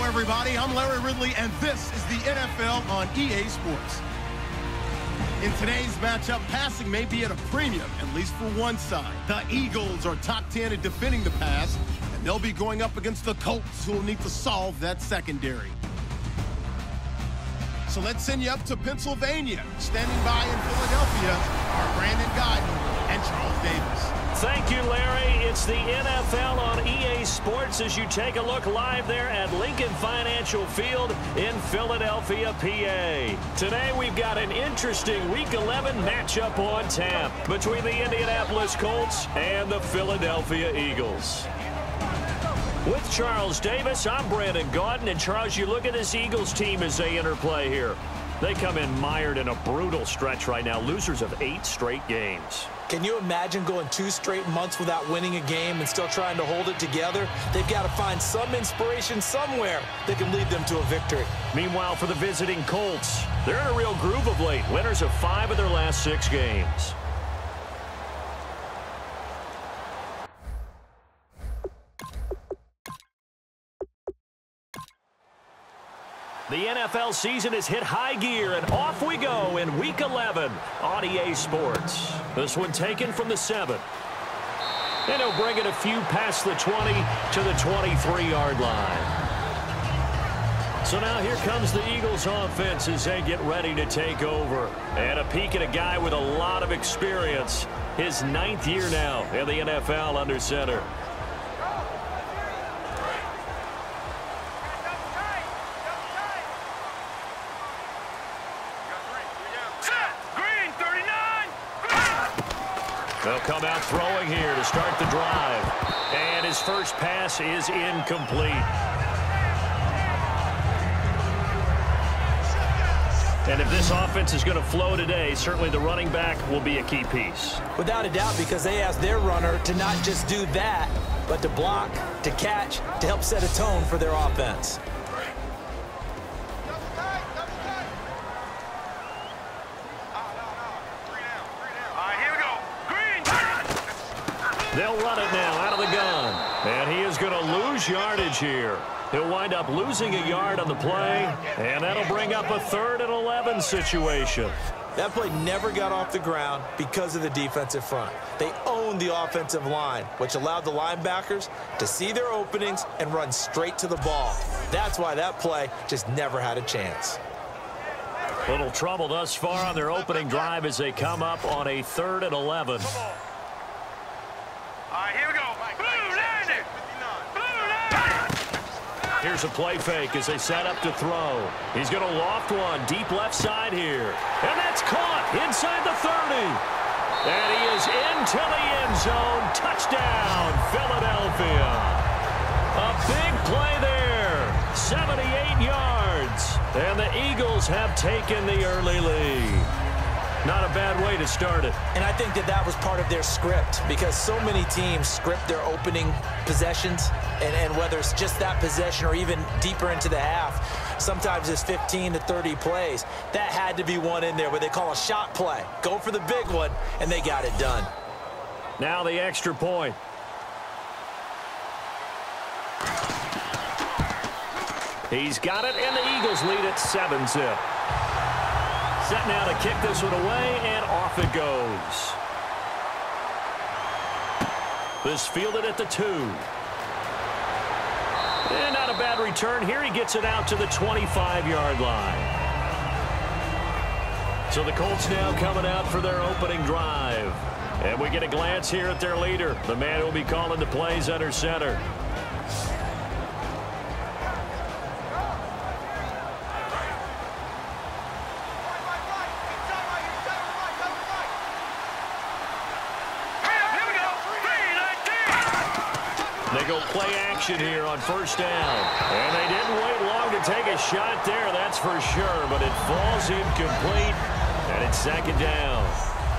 everybody. I'm Larry Ridley, and this is the NFL on EA Sports. In today's matchup, passing may be at a premium, at least for one side. The Eagles are top 10 at defending the pass, and they'll be going up against the Colts, who will need to solve that secondary. So let's send you up to Pennsylvania. Standing by in Philadelphia are Brandon Guyton and Charles Davis. Thank you, Larry. It's the NFL on EA Sports as you take a look live there at Lincoln Financial Field in Philadelphia, PA. Today we've got an interesting Week 11 matchup on tap between the Indianapolis Colts and the Philadelphia Eagles. With Charles Davis, I'm Brandon Guyton. And Charles, you look at this Eagles team as they interplay here. They come in mired in a brutal stretch right now, losers of 8 straight games. Can you imagine going 2 straight months without winning a game and still trying to hold it together? They've got to find some inspiration somewhere that can lead them to a victory. Meanwhile, for the visiting Colts, they're in a real groove of late. Winners of 5 of their last 6 games. The NFL season has hit high gear, and off we go in Week 11 on EA Sports. This one taken from the 7. And he'll bring it a few past the 20 to the 23-yard line. So now here comes the Eagles offense as they get ready to take over. And a peek at a guy with a lot of experience. His 9th year now in the NFL under center. They'll come out throwing here to start the drive. And his first pass is incomplete. And if this offense is going to flow today, certainly the running back will be a key piece. Without a doubt, because they asked their runner to not just do that, but to block, to catch, to help set a tone for their offense. They'll run it now out of the gun. And he is going to lose yardage here. He'll wind up losing a yard on the play, and that'll bring up a 3rd and 11 situation. That play never got off the ground because of the defensive front. They owned the offensive line, which allowed the linebackers to see their openings and run straight to the ball. That's why that play just never had a chance. Little trouble thus far on their opening drive as they come up on a 3rd and 11. Here we go. Here's a play fake as they set up to throw. He's going to loft one deep left side here. And that's caught inside the 30. And he is into the end zone. Touchdown, Philadelphia. A big play there. 78 yards. And the Eagles have taken the early lead. Not a bad way to start it. And I think that was part of their script, because so many teams script their opening possessions, and whether it's just that possession or even deeper into the half, sometimes it's 15 to 30 plays. That had to be one in there where they call a shot play. Go for the big one, and they got it done. Now the extra point. He's got it, and the Eagles lead at 7-zip. Set now to kick this one away, and off it goes. This fielded at the 2. And not a bad return here. He gets it out to the 25-yard line. So the Colts now coming out for their opening drive. And we get a glance here at their leader, the man who will be calling the plays under center. They go play action here on 1st down. And they didn't wait long to take a shot there, that's for sure. But it falls incomplete, and it's 2nd down.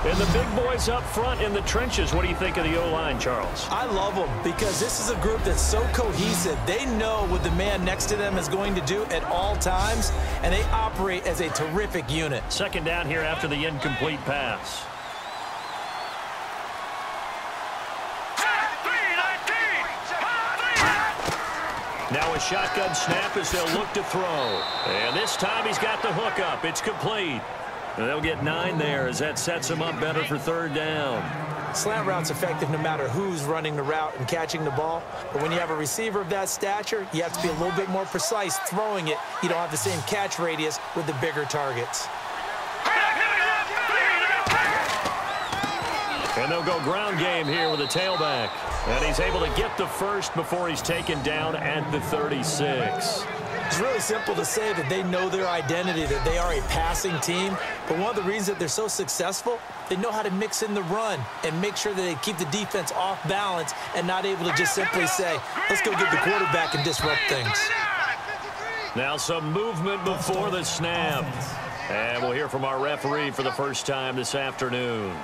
And the big boys up front in the trenches. What do you think of the O-line, Charles? I love them because this is a group that's so cohesive. They know what the man next to them is going to do at all times, and they operate as a terrific unit. 2nd down here after the incomplete pass. Now a shotgun snap as they'll look to throw. And this time he's got the hook up. It's complete. And they'll get 9 there as that sets him up better for third down. Slant route's effective no matter who's running the route and catching the ball. But when you have a receiver of that stature, you have to be a little bit more precise throwing it. You don't have the same catch radius with the bigger targets. And they'll go ground game here with a tailback. And he's able to get the first before he's taken down at the 36. It's really simple to say that they know their identity, that they are a passing team. But one of the reasons that they're so successful, they know how to mix in the run and make sure that they keep the defense off balance and not able to just simply say, let's go get the quarterback and disrupt things. Now some movement before the snap. And we'll hear from our referee for the first time this afternoon.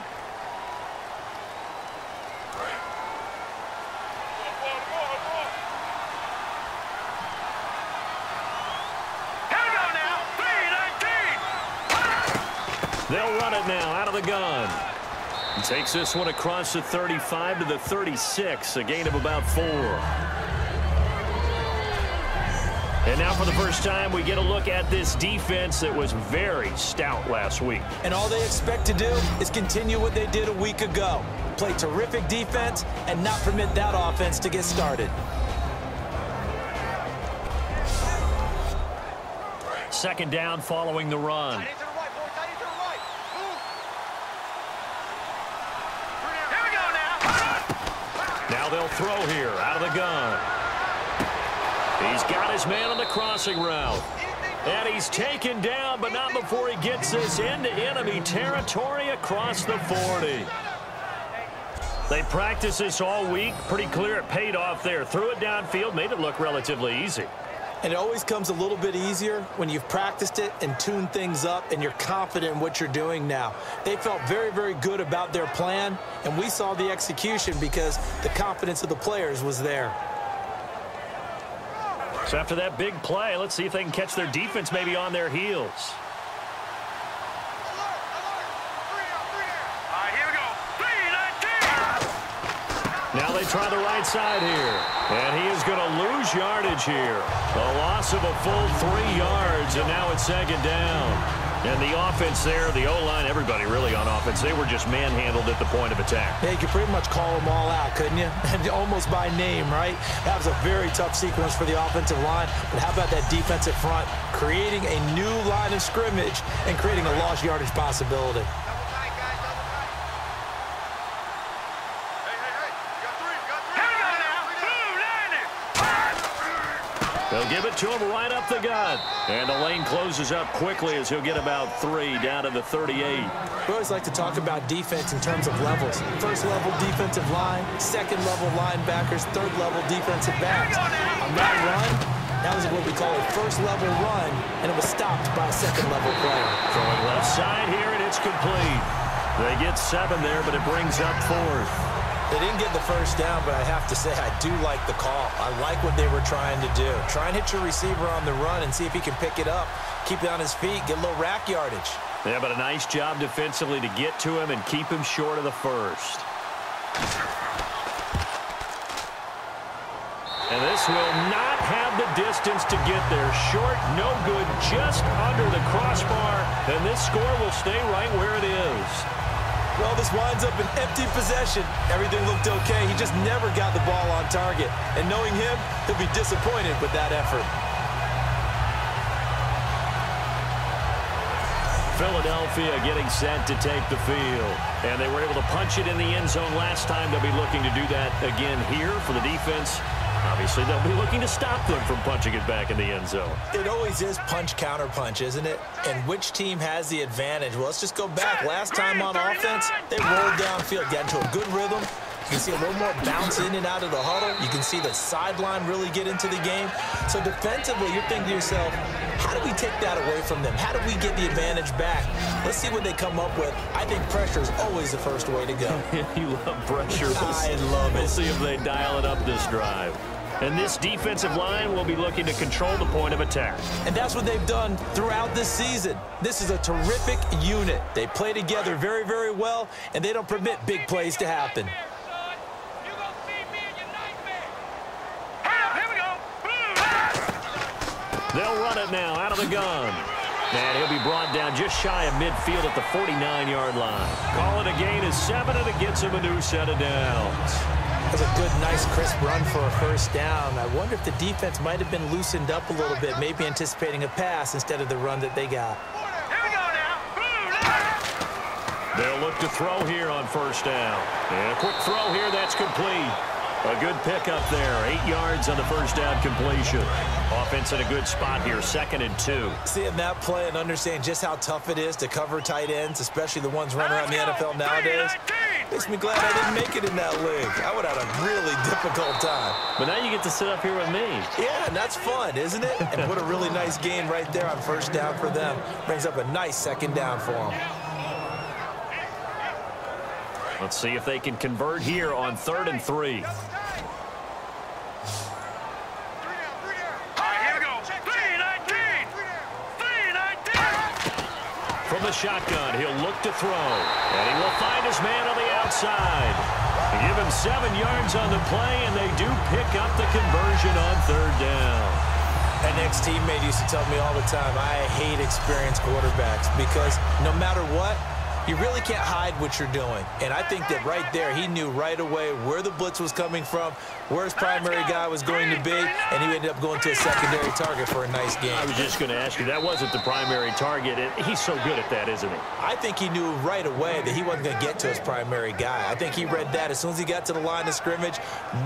They'll run it now out of the gun. He takes this one across the 35 to the 36, a gain of about 4. And now for the first time, we get a look at this defense that was very stout last week. And all they expect to do is continue what they did a week ago. Play terrific defense and not permit that offense to get started. Second down following the run. Now they'll throw here out of the gun. He's got his man on the crossing route. And he's taken down, but not before he gets this into enemy territory across the 40. They practiced this all week. Pretty clear it paid off there. Threw it downfield, made it look relatively easy. And it always comes a little bit easier when you've practiced it and tuned things up and you're confident in what you're doing now. They felt very, very good about their plan, and we saw the execution because the confidence of the players was there. So after that big play, let's see if they can catch their defense maybe on their heels. Now they try the right side here. And he is going to lose yardage here. A loss of a full 3 yards, and now it's second down. And the offense there, the O-line, everybody really on offense, they were just manhandled at the point of attack. Yeah, you could pretty much call them all out, couldn't you? Almost by name, right? That was a very tough sequence for the offensive line. But how about that defensive front creating a new line of scrimmage and creating a lost yardage possibility? They'll give it to him right up the gut. And the lane closes up quickly as he'll get about 3 down to the 38. We always like to talk about defense in terms of levels. First level defensive line, second level linebackers, third level defensive backs. On that run, that was what we call a first level run, and it was stopped by a second level player. Throwing left side here, and it's complete. They get 7 there, but it brings up 4th. They didn't get the first down, but I have to say I do like the call. I like what they were trying to do. Try and hit your receiver on the run and see if he can pick it up, keep it on his feet, get a little rack yardage. Yeah, but a nice job defensively to get to him and keep him short of the first. And this will not have the distance to get there. Short, no good, just under the crossbar. And this score will stay right where it is. Well, this winds up an empty possession. Everything looked okay. He just never got the ball on target. And knowing him, he'll be disappointed with that effort. Philadelphia getting set to take the field. And they were able to punch it in the end zone last time. They'll be looking to do that again here for the defense. Obviously, they'll be looking to stop them from punching it back in the end zone. It always is punch-counter-punch, isn't it? And which team has the advantage? Well, let's just go back. Last time on offense, they rolled downfield, got into a good rhythm. You can see a little more bounce in and out of the huddle. You can see the sideline really get into the game. So defensively, you're thinking to yourself, how do we take that away from them? How do we get the advantage back? Let's see what they come up with. I think pressure is always the first way to go. You love pressure. I love it. We'll see if they dial it up this drive. And this defensive line will be looking to control the point of attack. And that's what they've done throughout this season. This is a terrific unit. They play together very, very well, and they don't permit big plays to happen. They'll run it now out of the gun. And he'll be brought down just shy of midfield at the 49-yard line. Call it a gain of 7, and it gets him a new set of downs. That's a good, nice, crisp run for a first down. I wonder if the defense might have been loosened up a little bit, maybe anticipating a pass instead of the run that they got. They'll look to throw here on first down. And a quick throw here, that's complete. A good pickup there. 8 yards on the first down completion. Offense in a good spot here, 2nd and 2. Seeing that play and understand just how tough it is to cover tight ends, especially the ones running around the NFL nowadays, makes me glad I didn't make it in that league. I would have had a really difficult time. But now you get to sit up here with me. Yeah, and that's fun, isn't it? And what a really nice game right there on first down for them. Brings up a nice 2nd down for them. Let's see if they can convert here on 3rd and 3. From the shotgun, he'll look to throw. And he will find his man on the outside. They give him 7 yards on the play, and they do pick up the conversion on 3rd down. An ex-teammate used to tell me all the time, I hate experienced quarterbacks because no matter what, you really can't hide what you're doing. And I think that right there, he knew right away where the blitz was coming from, where his primary guy was going to be, and he ended up going to a secondary target for a nice game. I was just going to ask you, that wasn't the primary target. He's so good at that, isn't he? I think he knew right away that he wasn't going to get to his primary guy. I think he read that as soon as he got to the line of scrimmage,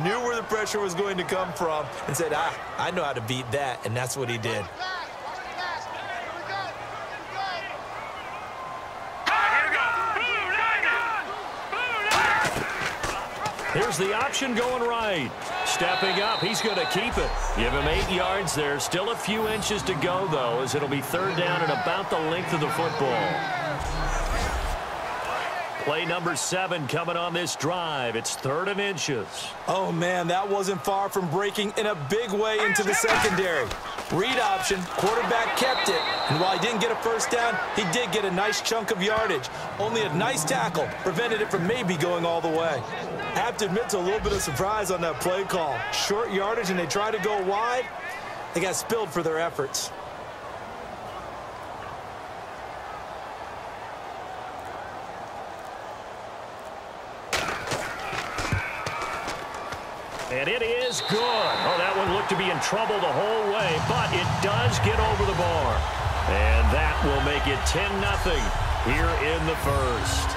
knew where the pressure was going to come from, and said, I know how to beat that, and that's what he did. Here's the option going right. Stepping up, he's going to keep it. Give him 8 yards there. Still a few inches to go, though, as it'll be 3rd down and about the length of the football. Play number 7 coming on this drive. It's 3rd and inches. Oh, man, that wasn't far from breaking in a big way into the secondary. Read option, quarterback kept it, and while he didn't get a first down, he did get a nice chunk of yardage. Only a nice tackle prevented it from maybe going all the way. I have to admit to a little bit of surprise on that play call. Short yardage, and they try to go wide. They got spilled for their efforts. And it is good. Oh, that one looked to be in trouble the whole way, but it does get over the bar. And that will make it 10-0 here in the first.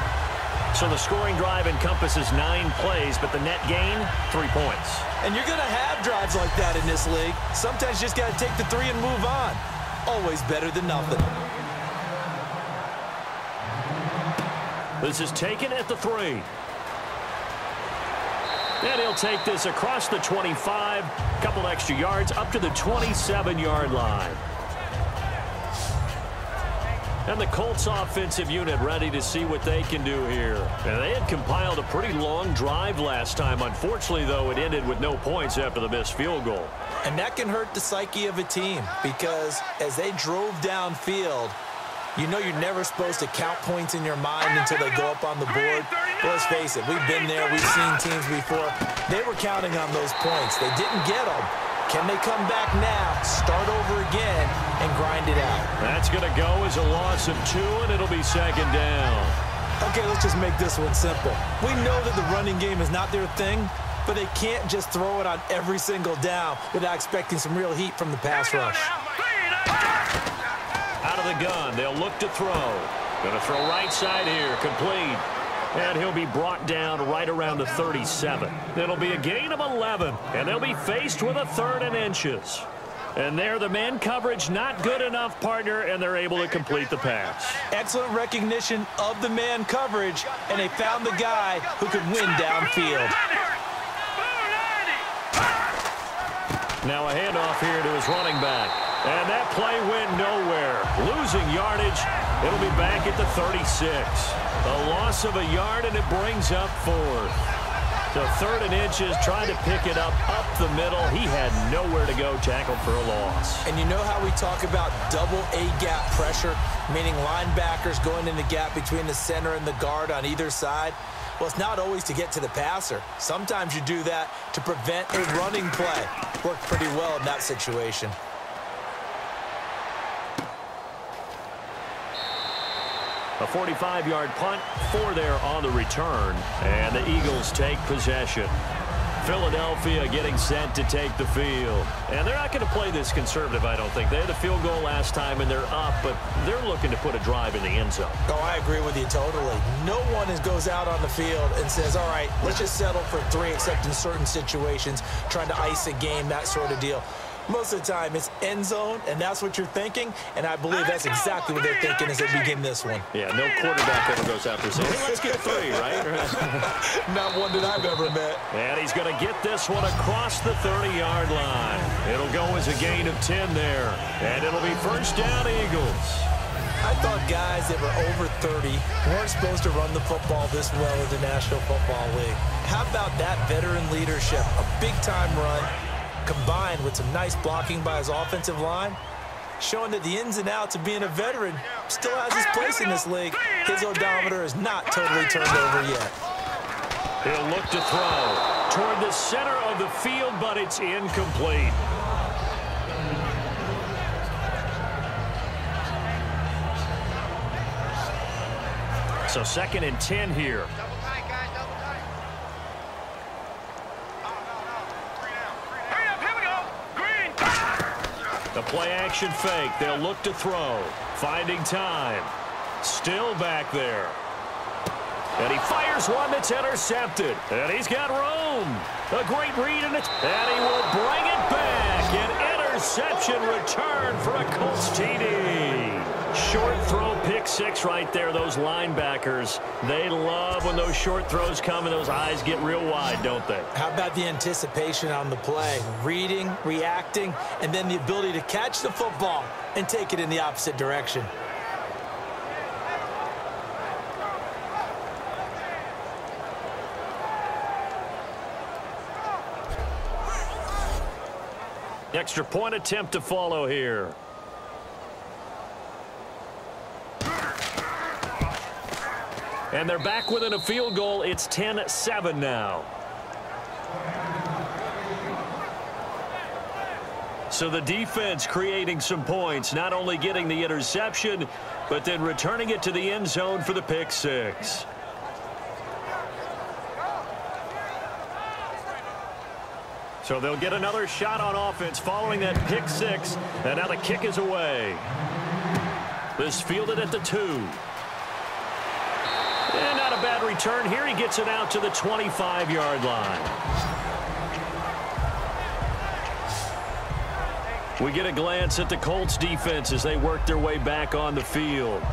So the scoring drive encompasses 9 plays, but the net gain, 3 points. And you're going to have drives like that in this league. Sometimes you just got to take the 3 and move on. Always better than nothing. This is taken at the 3. And he'll take this across the 25, couple extra yards up to the 27-yard line. And the Colts offensive unit ready to see what they can do here. And they had compiled a pretty long drive last time. Unfortunately, though, it ended with no points after the missed field goal. And that can hurt the psyche of a team because as they drove downfield, you know you're never supposed to count points in your mind until they go up on the board. But let's face it, we've been there. We've seen teams before. They were counting on those points. They didn't get them. Can they come back now, start over again, and grind it out? That's going to go as a loss of 2, and it'll be 2nd down. Okay, let's just make this one simple. We know that the running game is not their thing, but they can't just throw it on every single down without expecting some real heat from the pass rush. Out of the gun, they'll look to throw. Going to throw right side here, complete. And he'll be brought down right around the 37. It'll be a gain of 11, and they'll be faced with a 3rd and inches. And there, the man coverage not good enough, partner, and they're able to complete the pass. Excellent recognition of the man coverage, and they found the guy who could win downfield. Now a handoff here to his running back. And that play went nowhere. Losing yardage. It'll be back at the 36. A loss of a yard, and it brings up 4th. The 3rd and inches, trying to pick it up the middle. He had nowhere to go, tackled for a loss. And you know how we talk about double A-gap pressure, meaning linebackers going in the gap between the center and the guard on either side? Well, it's not always to get to the passer. Sometimes you do that to prevent a running play. Worked pretty well in that situation. A 45-yard punt, 4 there on the return, and the Eagles take possession. Philadelphia getting set to take the field. And they're not going to play this conservative, I don't think. They had a field goal last time, and they're up, but they're looking to put a drive in the end zone. Oh, I agree with you totally. No one goes out on the field and says, all right, let's just settle for 3, except in certain situations, trying to ice a game, that sort of deal. Most of the time, it's end zone, and that's what you're thinking, and I believe that's exactly what they're thinking as they begin this one. Yeah, no quarterback ever goes out there saying, hey, let's get 3, right? Not one that I've ever met. And he's going to get this one across the 30-yard line. It'll go as a gain of 10 there, and it'll be first down, Eagles. I thought guys that were over 30 weren't supposed to run the football this well in the National Football League. How about that veteran leadership? A big-time run, combined with some nice blocking by his offensive line, showing that the ins and outs of being a veteran still has his place in this league. His odometer is not totally turned over yet. He'll look to throw toward the center of the field, but it's incomplete. So 2nd and 10 here. The play-action fake. They'll look to throw. Finding time. Still back there. And he fires one that's intercepted. And he's got room. A great read in it. And he will bring it back. An interception return for a Colts TD. Short throw, pick 6 right there. Those linebackers, they love when those short throws come and those eyes get real wide, don't they? How about the anticipation on the play? Reading, reacting, and then the ability to catch the football and take it in the opposite direction. Extra point attempt to follow here. And they're back within a field goal. It's 10-7 now. So the defense creating some points, not only getting the interception, but then returning it to the end zone for the pick 6. So they'll get another shot on offense following that pick 6. And now the kick is away. This fielded at the 2. And not a bad return here. He gets it out to the 25-yard line. We get a glance at the Colts defense as they work their way back on the field.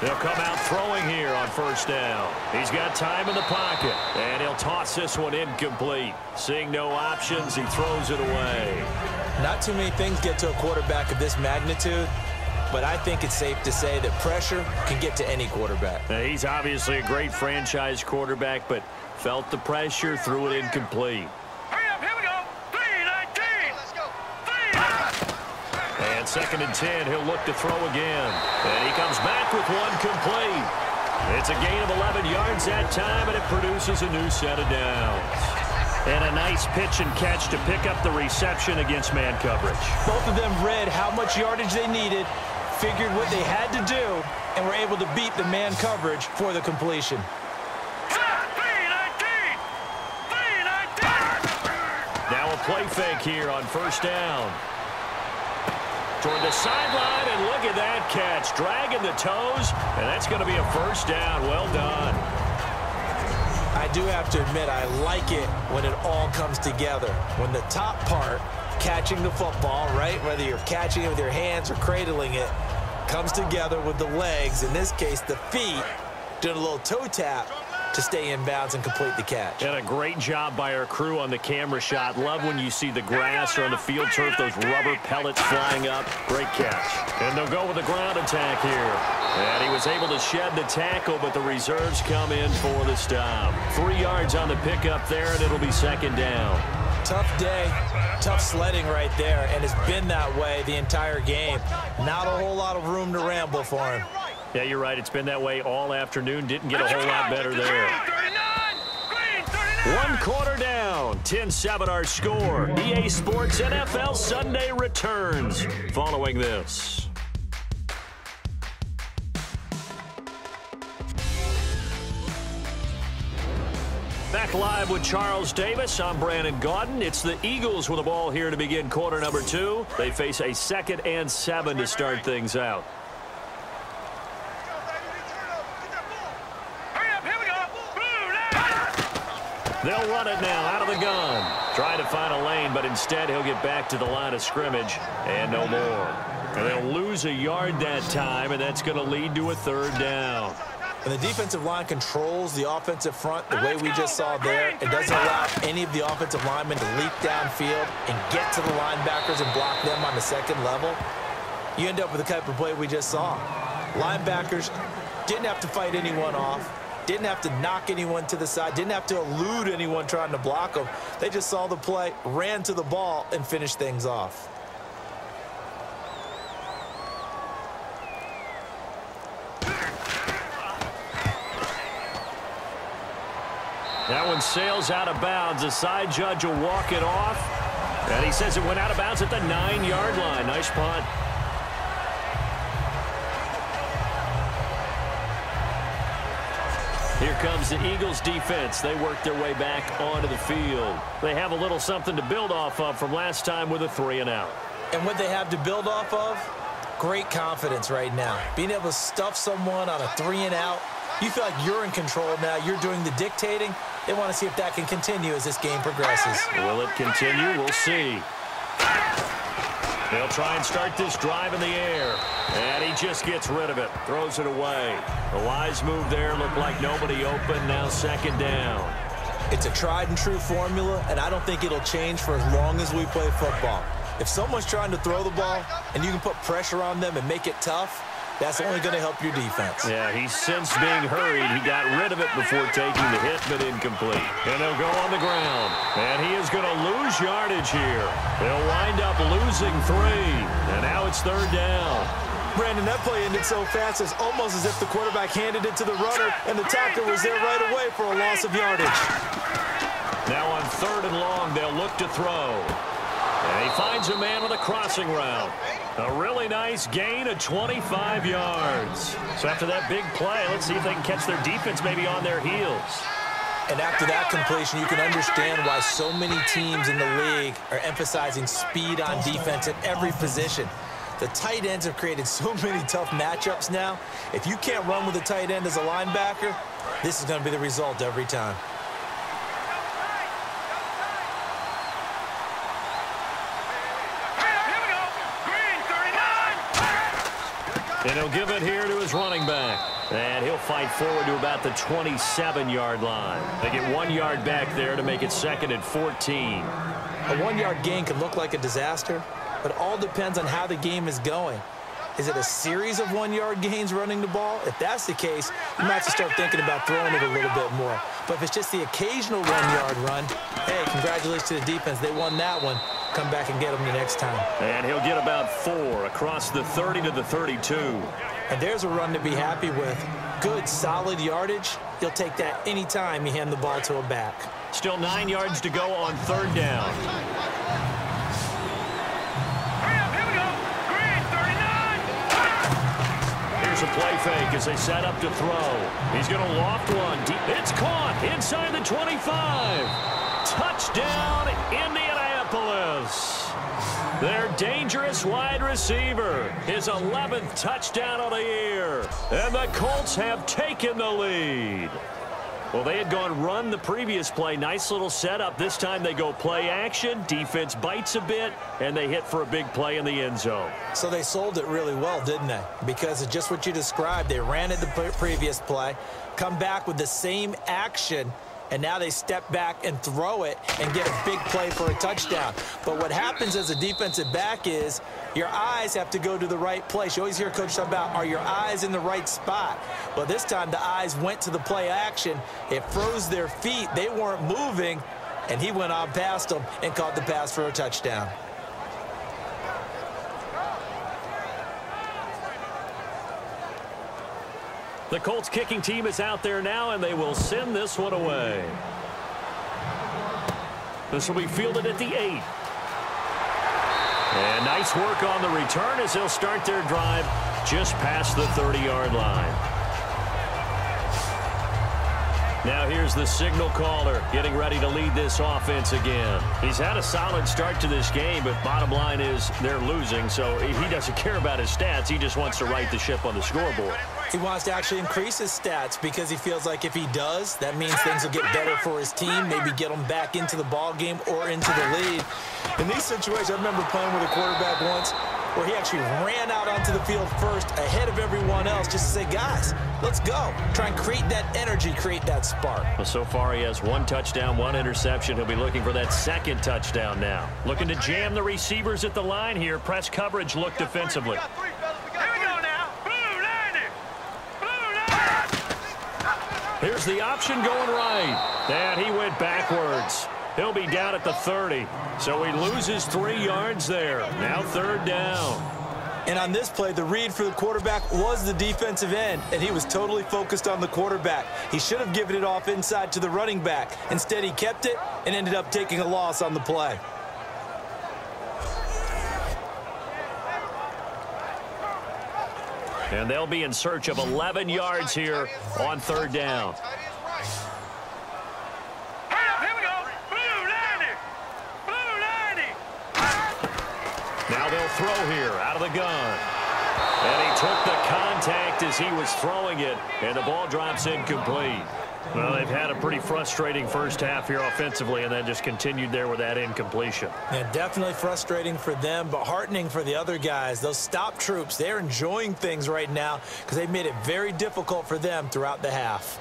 They'll come out throwing here on first down. He's got time in the pocket, and he'll toss this one incomplete. Seeing no options, he throws it away. Not too many things get to a quarterback of this magnitude, but I think it's safe to say that pressure can get to any quarterback. Now, he's obviously a great franchise quarterback, but felt the pressure, threw it incomplete. And 2nd and 10, he'll look to throw again. And he comes back with one complete. It's a gain of 11 yards that time, and it produces a new set of downs. And a nice pitch and catch to pick up the reception against man coverage. Both of them read how much yardage they needed, figured what they had to do, and were able to beat the man coverage for the completion. Now a play fake here on first down. Toward the sideline, and look at that catch. Dragging the toes, and that's going to be a first down. Well done. I do have to admit, I like it when it all comes together. When the top part, catching the football, right, whether you're catching it with your hands or cradling it, comes together with the legs, in this case the feet, doing a little toe tap to stay in bounds and complete the catch. And a great job by our crew on the camera shot. Love when you see the grass or on the field turf, those rubber pellets flying up. Great catch. And they'll go with the ground attack here. And he was able to shed the tackle, but the reserves come in for the stop. 3 yards on the pickup there, and it'll be 2nd down. Tough day, tough sledding right there, and it's been that way the entire game. Not a whole lot of room to ramble for him. Yeah, you're right. It's been that way all afternoon. Didn't get a whole lot better there. 1 quarter down, 10-7 our score. EA Sports NFL Sunday returns following this. Back live with Charles Davis. I'm Brandon Gaudin. It's the Eagles with the ball here to begin quarter number 2. They face a 2nd and 7 to start things out. They'll run it now out of the gun. Trying to find a lane, but instead he'll get back to the line of scrimmage and no more. And they'll lose a yard that time, and that's going to lead to a 3rd down. And the defensive line controls the offensive front the way we just saw there. It doesn't allow any of the offensive linemen to leap downfield and get to the linebackers and block them on the 2nd level. You end up with the type of play we just saw. Linebackers didn't have to fight anyone off. Didn't have to knock anyone to the side. Didn't have to elude anyone trying to block them. They just saw the play, ran to the ball, and finished things off. That one sails out of bounds. The side judge will walk it off. And he says it went out of bounds at the 9-yard line. Nice punt. Here comes the Eagles defense. They work their way back onto the field. They have a little something to build off of from last time with a 3-and-out. And what they have to build off of? Great confidence right now. Being able to stuff someone on a 3-and-out. You feel like you're in control now. You're doing the dictating. They want to see if that can continue as this game progresses. Will it continue? We'll see. They'll try and start this drive in the air. And he just gets rid of it. Throws it away. The wise move there. Looked like nobody open. Now 2nd down. It's a tried and true formula, and I don't think it'll change for as long as we play football. If someone's trying to throw the ball and you can put pressure on them and make it tough, that's only going to help your defense. Yeah, he's sensed being hurried. He got rid of it before taking the hit, but incomplete. And they'll go on the ground. And he is going to lose yardage here. They'll wind up losing 3. And now it's 3rd down. Brandon, that play ended so fast, it's almost as if the quarterback handed it to the runner, and the tackler was there right away for a loss of yardage. Now on 3rd and long, they'll look to throw. And he finds a man with a crossing route. A really nice gain of 25 yards. So after that big play, let's see if they can catch their defense maybe on their heels. And after that completion, you can understand why so many teams in the league are emphasizing speed on defense at every position. The tight ends have created so many tough matchups now. If you can't run with a tight end as a linebacker, this is going to be the result every time. And he'll give it here to his running back. And he'll fight forward to about the 27-yard line. They get 1 yard back there to make it 2nd and 14. A 1-yard gain can look like a disaster, but it all depends on how the game is going. Is it a series of 1-yard gains running the ball? If that's the case, you might have to start thinking about throwing it a little bit more. But if it's just the occasional 1-yard run, hey, congratulations to the defense. They won that one. Come back and get them the next time. And he'll get about 4 across the 30 to the 32. And there's a run to be happy with. Good, solid yardage. You'll take that any time you hand the ball to a back. Still 9 yards to go on 3rd down. Here's a play fake as they set up to throw. He's going to loft one. It's caught inside the 25. Touchdown, Indianapolis. Their dangerous wide receiver. His 11th touchdown of the year. And the Colts have taken the lead. Well, they had gone run the previous play. Nice little setup. This time they go play action. Defense bites a bit, and they hit for a big play in the end zone. So they sold it really well, didn't they? Because of just what you described. They ran it the previous play, come back with the same action, and now they step back and throw it and get a big play for a touchdown. But what happens as a defensive back is your eyes have to go to the right place. You always hear Coach talk about, are your eyes in the right spot? Well, this time the eyes went to the play action. It froze their feet. They weren't moving, and he went on past him and caught the pass for a touchdown. The Colts kicking team is out there now, and they will send this one away. This will be fielded at the 8. And nice work on the return as they'll start their drive just past the 30-yard line. Now here's the signal caller getting ready to lead this offense again. He's had a solid start to this game, but bottom line is they're losing, so he doesn't care about his stats. He just wants to right the ship on the scoreboard. He wants to actually increase his stats because he feels like if he does, that means things will get better for his team, maybe get them back into the ball game or into the lead. In these situations, I remember playing with a quarterback once where he actually ran out onto the field first ahead of everyone else just to say, guys, let's go. Try and create that energy, create that spark. Well, so far he has 1 touchdown, 1 interception. He'll be looking for that second touchdown now. Looking to jam the receivers at the line here. Press coverage look defensively. Here's the option going right. And he went backwards. He'll be down at the 30. So he loses 3 yards there. Now 3rd down. And on this play, the read for the quarterback was the defensive end, and he was totally focused on the quarterback. He should have given it off inside to the running back. Instead, he kept it and ended up taking a loss on the play. And they'll be in search of 11 yards here on 3rd down. Now they'll throw here out of the gun. And he took the contact as he was throwing it, and the ball drops incomplete. Well, they've had a pretty frustrating first half here offensively, and then just continued there with that incompletion. Yeah, definitely frustrating for them, but heartening for the other guys. Those stop troops, they're enjoying things right now because they've made it very difficult for them throughout the half.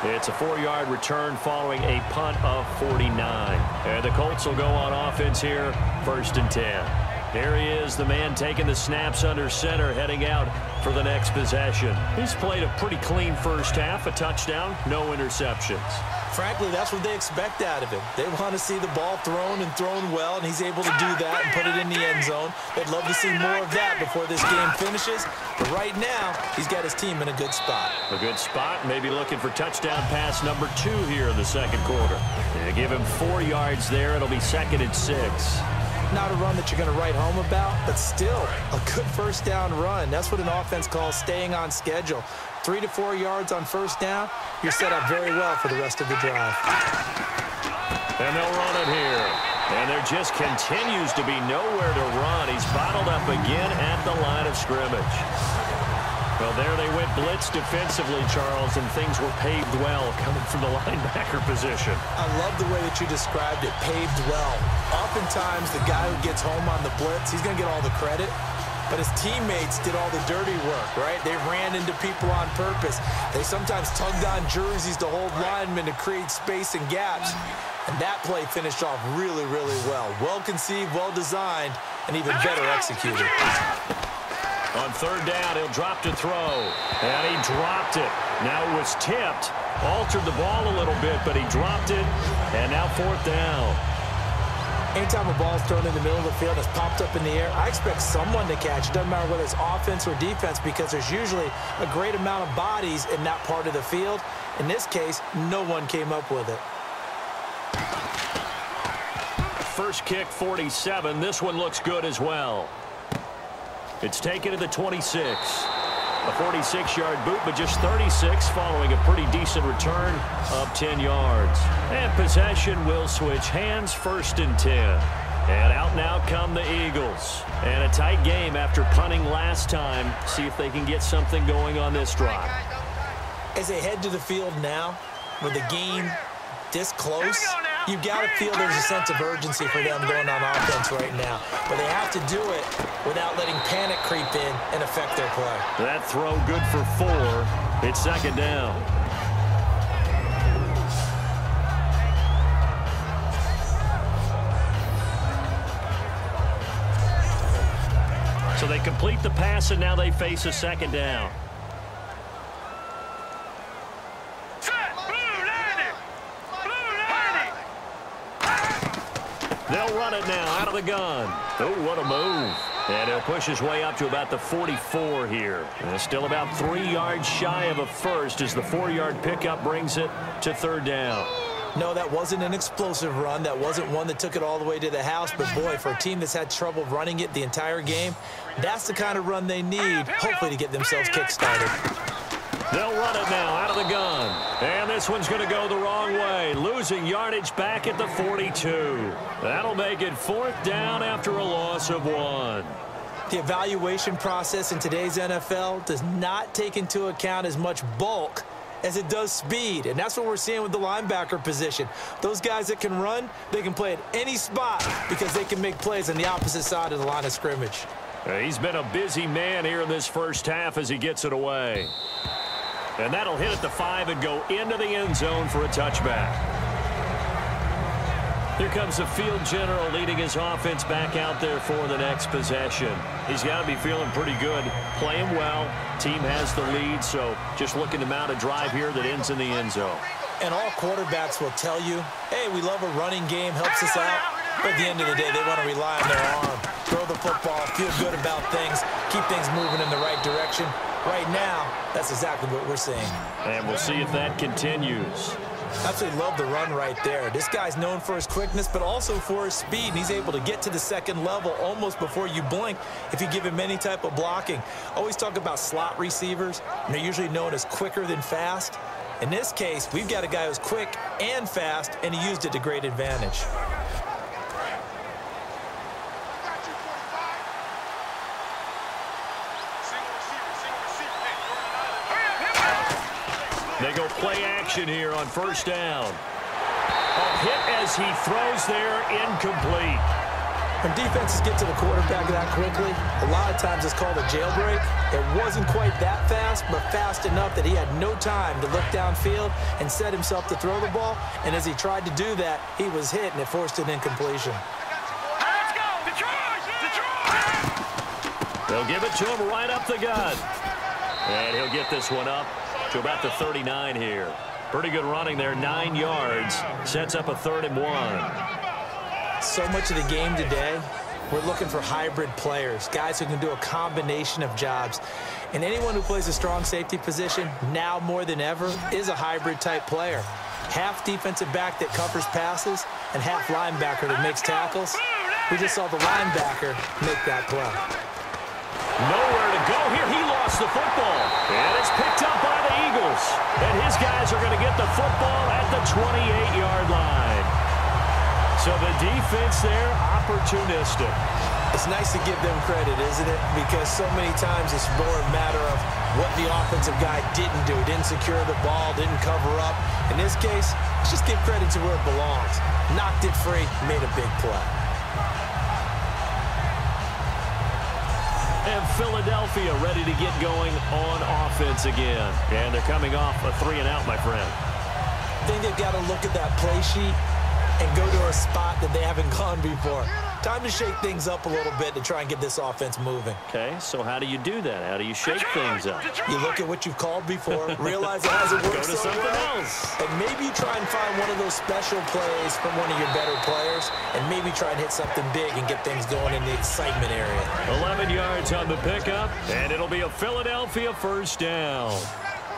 It's a 4-yard return following a punt of 49. And the Colts will go on offense here, 1st and 10. Here he is, the man taking the snaps under center, heading out for the next possession. He's played a pretty clean first half, a touchdown, no interceptions. Frankly, that's what they expect out of him. They want to see the ball thrown and thrown well, and he's able to do that and put it in the end zone. They'd love to see more of that before this game finishes. But right now, he's got his team in a good spot. A good spot, maybe looking for touchdown pass number 2 here in the second quarter. They give him 4 yards there. It'll be 2nd and 6. Not a run that you're going to write home about, but still a good first down run. That's what an offense calls staying on schedule. 3 to 4 yards on first down, you're set up very well for the rest of the drive. And they'll run it here. And there just continues to be nowhere to run. He's bottled up again at the line of scrimmage. Well, there they went blitz defensively, Charles, and things were paved well coming from the linebacker position. I love the way that you described it, paved well. Oftentimes, the guy who gets home on the blitz, he's going to get all the credit. But his teammates did all the dirty work, right? They ran into people on purpose. They sometimes tugged on jerseys to hold linemen to create space and gaps. And that play finished off really, really well. Well-conceived, well-designed, and even better executed. On 3rd down, he'll drop to throw. And he dropped it. Now it was tipped. Altered the ball a little bit, but he dropped it. And now 4th down. Anytime a ball's thrown in the middle of the field, it's popped up in the air, I expect someone to catch. It doesn't matter whether it's offense or defense because there's usually a great amount of bodies in that part of the field. In this case, no one came up with it. First kick, 47. This one looks good as well. It's taken to the 26. A 46-yard boot, but just 36 following a pretty decent return of 10 yards. And possession will switch hands, 1st and 10. And out now come the Eagles. And a tight game after punting last time. See if they can get something going on this drive. As they head to the field now, with the game this close, you've got to feel there's a sense of urgency for them going on offense right now. But they have to do it without letting panic creep in and affect their play. That throw good for 4. It's 2nd down. So they complete the pass, and now they face a second down. They'll run it now out of the gun. Oh, what a move. And he'll push his way up to about the 44 here. And still about 3 yards shy of a first as the 4-yard pickup brings it to third down. No, that wasn't an explosive run. That wasn't one that took it all the way to the house. But, boy, for a team that's had trouble running it the entire game, that's the kind of run they need, hopefully, to get themselves kick-started. They'll run it now out of the gun. And this one's going to go the wrong way. Losing yardage back at the 42. That'll make it 4th down after a loss of 1. The evaluation process in today's NFL does not take into account as much bulk as it does speed. And that's what we're seeing with the linebacker position. Those guys that can run, they can play at any spot because they can make plays on the opposite side of the line of scrimmage. He's been a busy man here in this first half as he gets it away. And that'll hit at the 5 and go into the end zone for a touchback. Here comes the field general leading his offense back out there for the next possession. He's got to be feeling pretty good, playing well. Team has the lead, so just looking to mount a drive here that ends in the end zone. And all quarterbacks will tell you, hey, we love a running game, helps us out. But at the end of the day, they want to rely on their arm. Throw the football, feel good about things, keep things moving in the right direction. Right now, that's exactly what we're seeing. And we'll see if that continues. Absolutely love the run right there. This guy's known for his quickness, but also for his speed. And he's able to get to the second level almost before you blink if you give him any type of blocking. Always talk about slot receivers, and they're usually known as quicker than fast. In this case, we've got a guy who's quick and fast, and he used it to great advantage. They go play action here on first down. A hit as he throws there, incomplete. When defenses get to the quarterback that quickly, a lot of times it's called a jailbreak. It wasn't quite that fast, but fast enough that he had no time to look downfield and set himself to throw the ball. And as he tried to do that, he was hit, and it forced an incompletion. Let's go, Detroit! They'll give it to him right up the gut. And he'll get this one up to about the 39 here. Pretty good running there, 9 yards. Sets up a 3rd and 1. So much of the game today, we're looking for hybrid players, guys who can do a combination of jobs. And anyone who plays a strong safety position, now more than ever, is a hybrid type player. Half defensive back that covers passes and half linebacker that makes tackles. We just saw the linebacker make that play. Nowhere to go here. He lost the football. And it's picked up by the Eagles. And his guys are going to get the football at the 28-yard line. So the defense there, opportunistic. It's nice to give them credit, isn't it? Because so many times it's more a matter of what the offensive guy didn't do. Didn't secure the ball, didn't cover up. In this case, let's just give credit to where it belongs. Knocked it free, made a big play. And Philadelphia ready to get going on offense again. And they're coming off a 3-and-out, my friend. I think they've got to look at that play sheet and go to a spot that they haven't gone before. Time to shake things up a little bit to try and get this offense moving. Okay, so how do you do that? How do you shake things up? You look at what you've called before, realize it hasn't worked Go to so something well, else. and maybe you try and find one of those special plays from one of your better players, and maybe try and hit something big and get things going in the excitement area. 11 yards on the pickup, and it'll be a Philadelphia first down.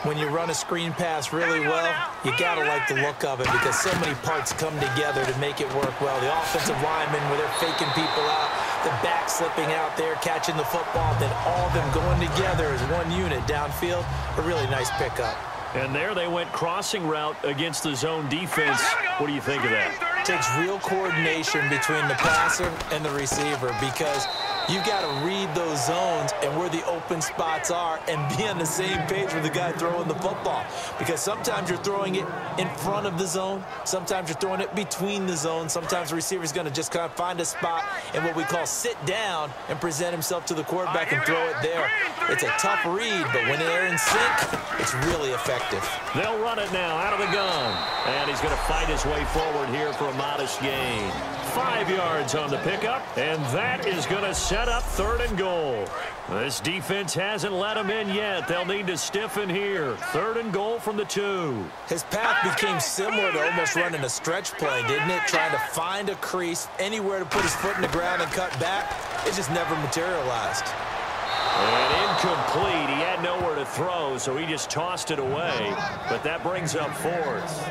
When you run a screen pass really well, you got to like the look of it because so many parts come together to make it work well. The offensive linemen, where they're faking people out, the back slipping out there, catching the football, then all of them going together as one unit downfield. A really nice pickup. And there they went crossing route against the zone defense. What do you think of that? Takes real coordination between the passer and the receiver because you've got to read those zones and where the open spots are and be on the same page with the guy throwing the football. Because sometimes you're throwing it in front of the zone. Sometimes you're throwing it between the zones. Sometimes the receiver's going to just kind of find a spot and what we call sit down and present himself to the quarterback and throw it there. It's a tough read, but when they're in sync, it's really effective. They'll run it now out of the gun. And he's going to fight his way forward here for a modest gain. 5 yards on the pickup, and that is going to set set up 3rd and goal. This defense hasn't let them in yet. They'll need to stiffen here. 3rd and goal from the 2. His path became similar to almost running a stretch play, didn't it? Trying to find a crease, anywhere to put his foot in the ground and cut back. It just never materialized. And incomplete. He had nowhere to throw, so he just tossed it away. But that brings up 4th.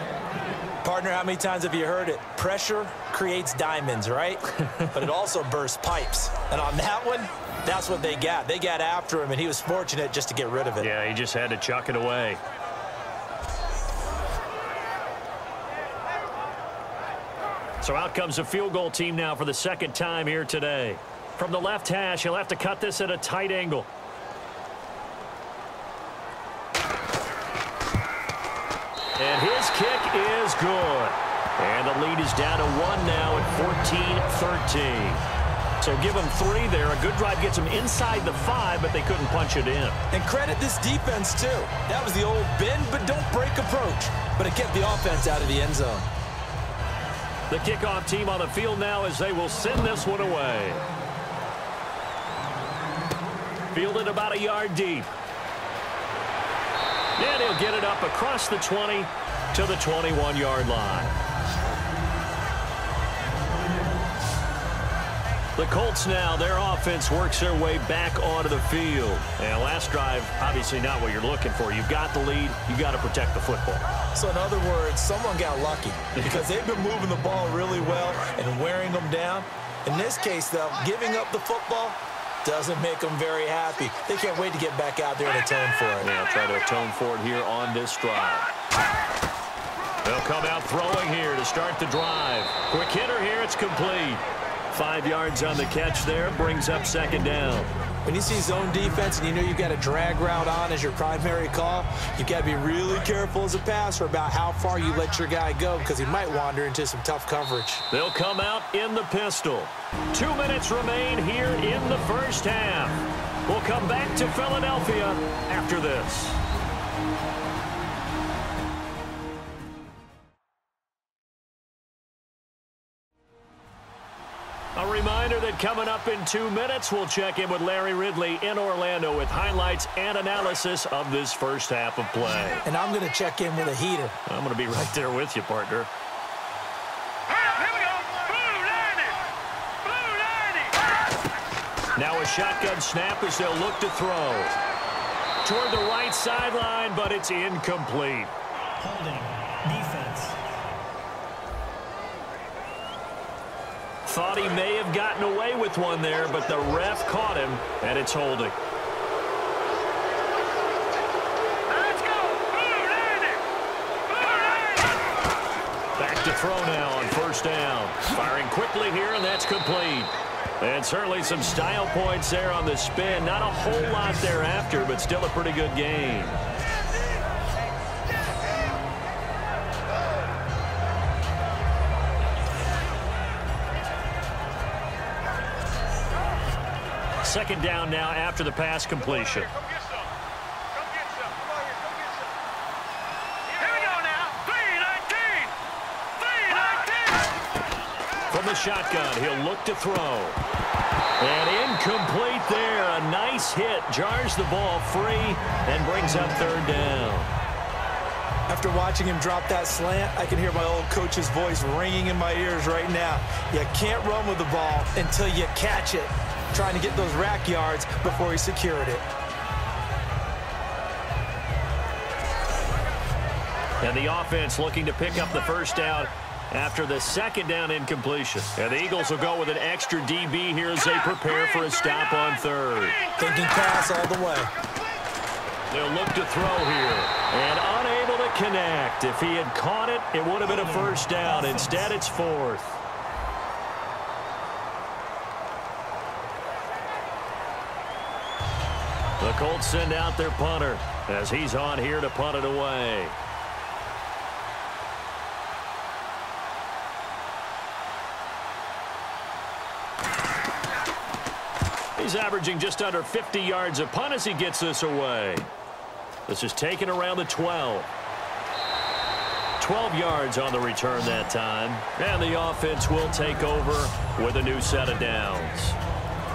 Partner, how many times have you heard it? Pressure creates diamonds, right? But it also bursts pipes. And on that one, that's what they got. They got after him, and he was fortunate just to get rid of it. Yeah, he just had to chuck it away. So out comes the field goal team now for the 2nd time here today. From the left hash, he'll have to cut this at a tight angle. And his kick is good. And the lead is down to 1 now at 14-13. So give them 3 there. A good drive gets them inside the 5, but they couldn't punch it in. And credit this defense, too. That was the old bend but don't break approach. But it kept the offense out of the end zone. The kickoff team on the field now as they will send this one away. Fielded about a yard deep. And he'll get it up across the 20 to the 21-yard line. The Colts now, their offense works their way back onto the field. And last drive, obviously not what you're looking for. You've got the lead. You've got to protect the football. So in other words, someone got lucky because they've been moving the ball really well and wearing them down. In this case, though, giving up the football doesn't make them very happy. They can't wait to get back out there and atone for it. Yeah, try to atone for it here on this drive. They'll come out throwing here to start the drive. Quick hitter here, it's complete. 5 yards on the catch there, brings up 2nd down. When you see zone defense and you know you've got a drag route on as your primary call, you've got to be really careful as a passer about how far you let your guy go because he might wander into some tough coverage. They'll come out in the pistol. 2 minutes remain here in the first half. We'll come back to Philadelphia after this. A reminder that coming up in 2 minutes, we'll check in with Larry Ridley in Orlando with highlights and analysis of this first half of play. And I'm going to check in with a heater. I'm going to be right there with you, partner. Now a shotgun snap as they'll look to throw. Toward the right sideline, but it's incomplete. Holding. Defense. Thought he may have gotten away with one there, but the ref caught him, and it's holding. Let's go. Back to throw now on 1st down. Firing quickly here, and that's complete. And certainly some style points there on the spin. Not a whole lot thereafter, but still a pretty good game. Second down now after the pass completion. Come get some. Come get some. Come on here. Come get some. Here we go now. 3-19. 3-19. From the shotgun, he'll look to throw. And incomplete there. A nice hit. Jars the ball free and brings up 3rd down. After watching him drop that slant, I can hear my old coach's voice ringing in my ears right now. You can't run with the ball until you catch it. Trying to get those rack yards before he secured it. And the offense looking to pick up the 1st down after the 2nd down incompletion. And the Eagles will go with an extra DB here as they prepare for a stop on 3rd. Thinking pass all the way. They'll look to throw here. And unable to connect. If he had caught it, it would have been a 1st down. Instead, it's 4th. The Colts send out their punter as he's on here to punt it away. He's averaging just under 50 yards a punt as he gets this away. This is taken around the 12. 12 yards on the return that time. And the offense will take over with a new set of downs.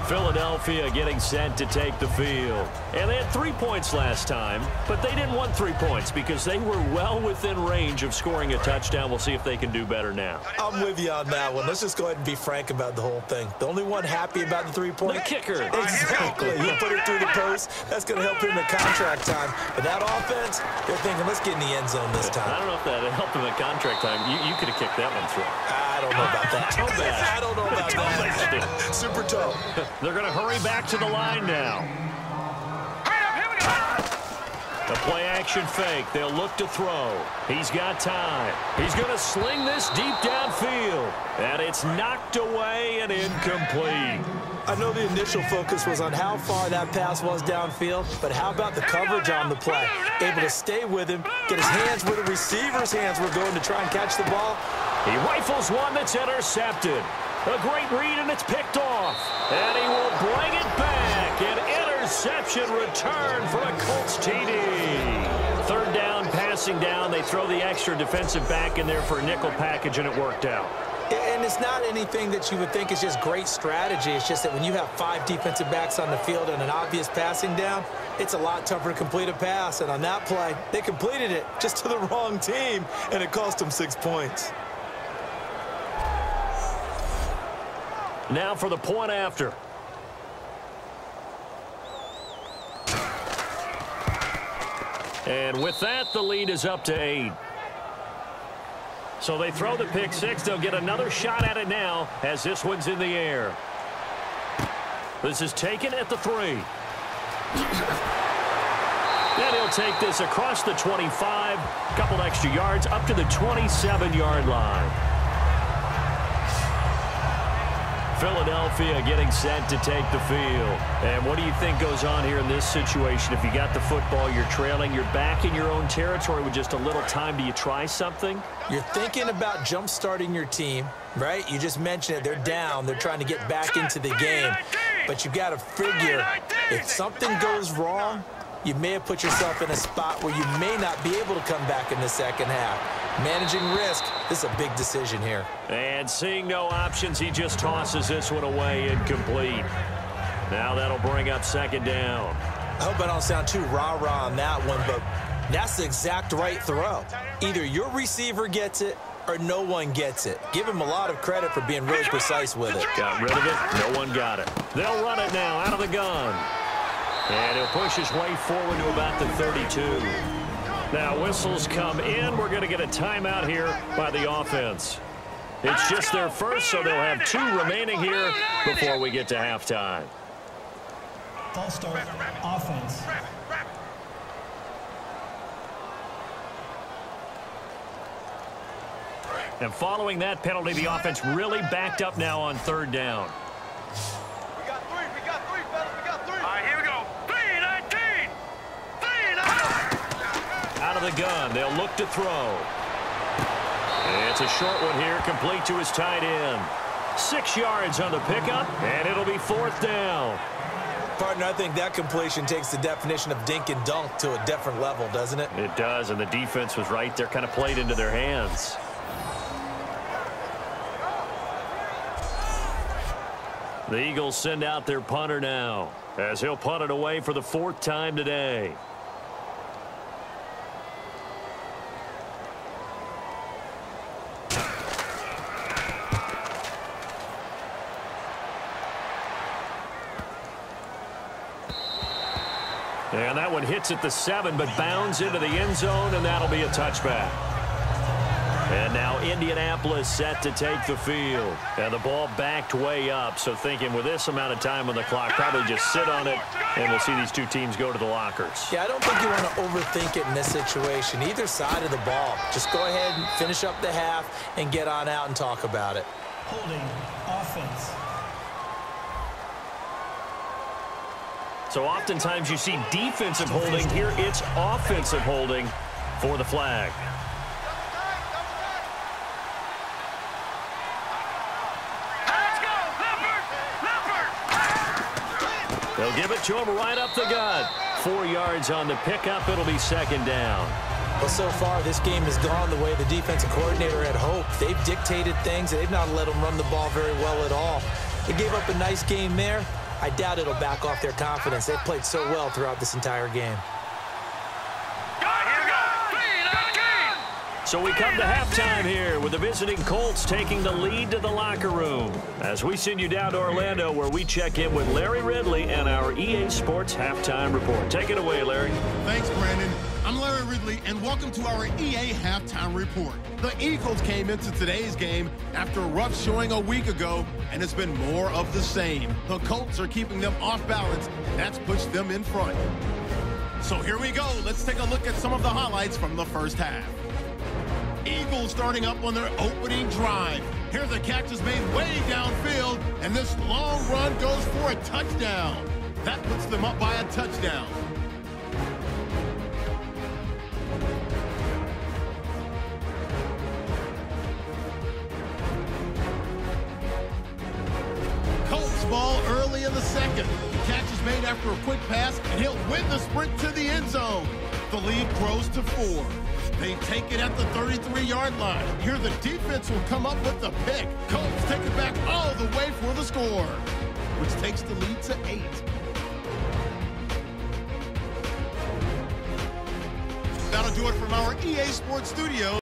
Philadelphia getting set to take the field. And they had 3 points last time, but they didn't want 3 points because they were well within range of scoring a touchdown. We'll see if they can do better now. I'm with you on that one. Let's just go ahead and be frank about the whole thing. The only one happy about the 3-point? The kicker. Exactly. He put it through the post. That's going to help him in contract time. But that offense, they're thinking, let's get in the end zone this time. I don't know if that helped him in contract time. You could have kicked that one through. I don't know about that. I don't know about that. Super tough. They're going to hurry back to the line now. The play-action fake. They'll look to throw. He's got time. He's going to sling this deep downfield. And it's knocked away and incomplete. I know the initial focus was on how far that pass was downfield, but how about the coverage on the play? Able to stay with him, get his hands where the receiver's hands were going to try and catch the ball. He rifles one that's intercepted. A great read, and it's picked off. And he will bring it back. An interception return for a Colts TD. Third down, passing down. They throw the extra defensive back in there for a nickel package, and it worked out. And it's not anything that you would think is just great strategy. It's just that when you have 5 defensive backs on the field and an obvious passing down, it's a lot tougher to complete a pass. And on that play, they completed it just to the wrong team, and it cost them 6 points. Now for the point after. And with that, the lead is up to 8. So they throw the pick 6. They'll get another shot at it now as this one's in the air. This is taken at the 3. And he'll take this across the 25. A couple extra yards up to the 27-yard line. Philadelphia getting set to take the field. And what do you think goes on here in this situation? If you got the football, you're trailing, you're back in your own territory with just a little time. Do you try something? You're thinking about jump-starting your team, right? You just mentioned it. They're down. They're trying to get back into the game. But you got to figure if something goes wrong, you may have put yourself in a spot where you may not be able to come back in the second half. Managing risk, this is a big decision here. And seeing no options, he just tosses this one away, incomplete. Now that'll bring up second down. I hope I don't sound too rah-rah on that one, but that's the exact right throw. Either your receiver gets it or no one gets it. Give him a lot of credit for being really precise with it. Got rid of it. No one got it. They'll run it now out of the gun. And he'll push his way forward to about the 32. Now whistles come in. We're going to get a timeout here by the offense. It's just their first, so they'll have 2 remaining here before we get to halftime. False start, offense. And following that penalty, the offense really backed up now on third down. We got 3, fellas, we got 3. All right, here we go. 3-19. 3-19. Out of the gun, they'll look to throw. It's a short one here, complete to his tight end. 6 yards on the pickup, and it'll be 4th down. Partner, I think that completion takes the definition of dink and dunk to a different level, doesn't it? It does, and the defense was right there, kind of played into their hands. The Eagles send out their punter now, as he'll punt it away for the 4th time today. And that one hits at the 7, but bounds into the end zone, and that'll be a touchback. And now Indianapolis set to take the field. And the ball backed way up, so thinking with this amount of time on the clock, probably just sit on it, and we'll see these 2 teams go to the lockers. Yeah, I don't think you want to overthink it in this situation. Either side of the ball. Just go ahead and finish up the half and get on out and talk about it. Holding, offense. So oftentimes you see defensive holding. Here it's offensive holding for the flag. They'll give it to him right up the gut. 4 yards on the pickup. It'll be 2nd down. Well, so far this game has gone the way the defensive coordinator had hoped. They've dictated things, and they've not let them run the ball very well at all. They gave up a nice game there. I doubt it'll back off their confidence. They've played so well throughout this entire game. So we come to halftime here with the visiting Colts taking the lead to the locker room. As we send you down to Orlando, where we check in with Larry Ridley and our EA Sports Halftime Report. Take it away, Larry. Thanks, Brandon. I'm Larry Ridley, and welcome to our EA Halftime Report. The Eagles came into today's game after a rough showing a week ago, and it's been more of the same. The Colts are keeping them off balance. That's pushed them in front. So here we go. Let's take a look at some of the highlights from the first half. Eagles starting up on their opening drive. Here the catch is made way downfield, and this long run goes for a touchdown. That puts them up by a touchdown. Colts ball early in the second. The catch is made after a quick pass, and he'll win the sprint to the end zone. The lead grows to 4. They take it at the 33-yard line. Here the defense will come up with the pick. Colts take it back all the way for the score, which takes the lead to 8. That'll do it from our EA Sports Studios.